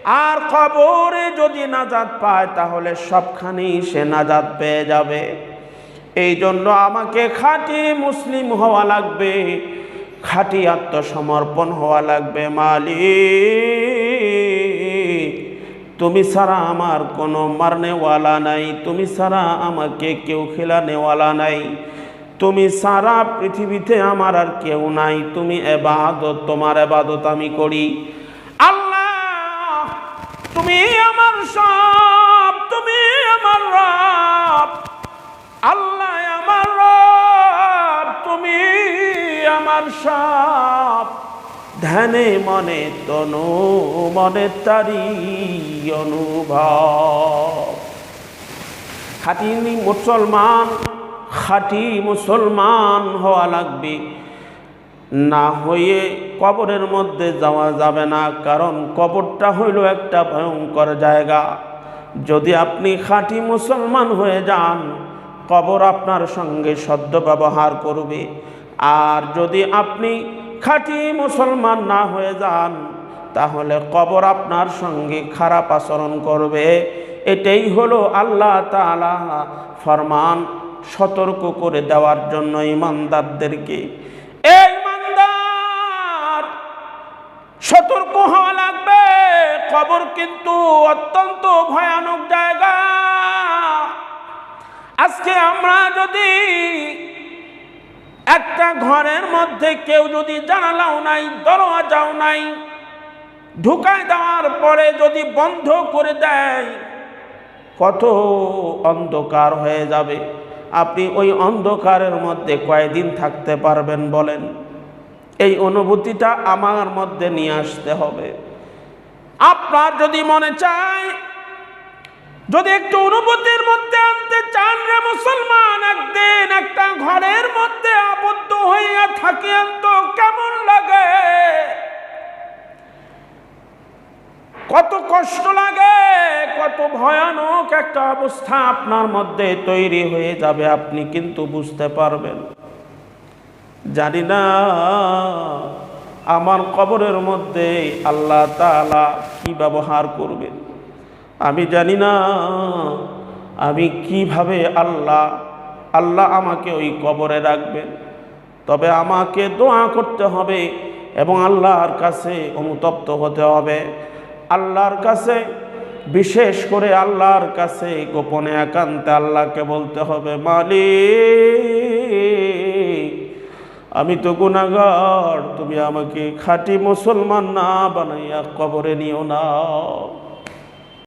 আর কবরে যদি নাজাত পায় তাহলে সবখানেই সে নাজাত পেয়ে যাবে। এই জন্য আমাকে খাঁটি মুসলিম হওয়া লাগবে, খাঁটি আত্মসমর্পণ হওয়া লাগবে। মালিক, তুমি ছাড়া আমার কোনো মারনেওয়ালা নাই, তুমি ছাড়া আমাকে কেউ খেলানেওয়ালা নাই, তুমি ছাড়া পৃথিবীতে আমার আর কেউ নাই। তুমি ইবাদত, তোমার ইবাদত আমি করি। আল্লাহ, তুমি আমার সব, তুমি আমার রব। আল্লাহ আমার রব, তুমি আমার সব। ধ্যানে মনে তনু মনে তারি অনুভব। খাঁটি মুসলমান হওয়া লাগবে, না হয়ে কবরের মধ্যে যাওয়া যাবে না। কারণ কবরটা হইল একটা ভয়ঙ্কর জায়গা। যদি আপনি খাঁটি মুসলমান হয়ে যান, কবর আপনার সঙ্গে সদ্য ব্যবহার করবে। আর যদি আপনি খাঁটি মুসলমান না হয়ে যান, তাহলে কবর আপনার সঙ্গে খারাপ আচরণ করবে। এটাই হলো আল্লাহ তাআলা ফরমান, সতর্ক করে দেওয়ার জন্য ঈমানদারদেরকে। এই ঈমানদার, সতর্ক হওয়া লাগবে। কবর কিন্তু অত্যন্ত ভয়ানক জায়গা। আজকে আমরা যদি একটা ঘরের মধ্যে কেউ যদি জানালাও নাই, দরওয়াজাও নাই, ঢুকায় দেওয়ার পরে যদি বন্ধ করে দেয়, কত অন্ধকার হয়ে যাবে। আপনি ওই অন্ধকারের মধ্যে কয়দিন থাকতে পারবেন বলেন? এই অনুভূতিটা আমার মধ্যে নিয়ে আসতে হবে। আপনার যদি মনে চায়, যদি একটু অনুভূতির মধ্যে আনতে চান রে মুসলমান, একদিন একটা ঘরের মধ্যে আবদ্ধ হইয়া থাকিয়েন তো কেমন লাগে, কত কষ্ট লাগে, কত ভয়ানক একটা অবস্থা আপনার মধ্যে তৈরি হয়ে যাবে, আপনি কিন্তু বুঝতে পারবেন। জানি না আমার কবরের মধ্যে আল্লাহ তাআলা কি ব্যবহার করবেন, আমি জানি না আমি কিভাবে আল্লাহ আমাকে ওই কবরে রাখবেন। তবে আমাকে দোয়া করতে হবে এবং আল্লাহর কাছে অনুতপ্ত হতে হবে। আল্লাহর কাছে, বিশেষ করে আল্লাহর কাছে গোপনে একান্তে আল্লাহকে বলতে হবে, মালিক, আমি তো গুনাহগার, তুমি আমাকে খাঁটি মুসলমান না বানাইয়া কবরে নিও না।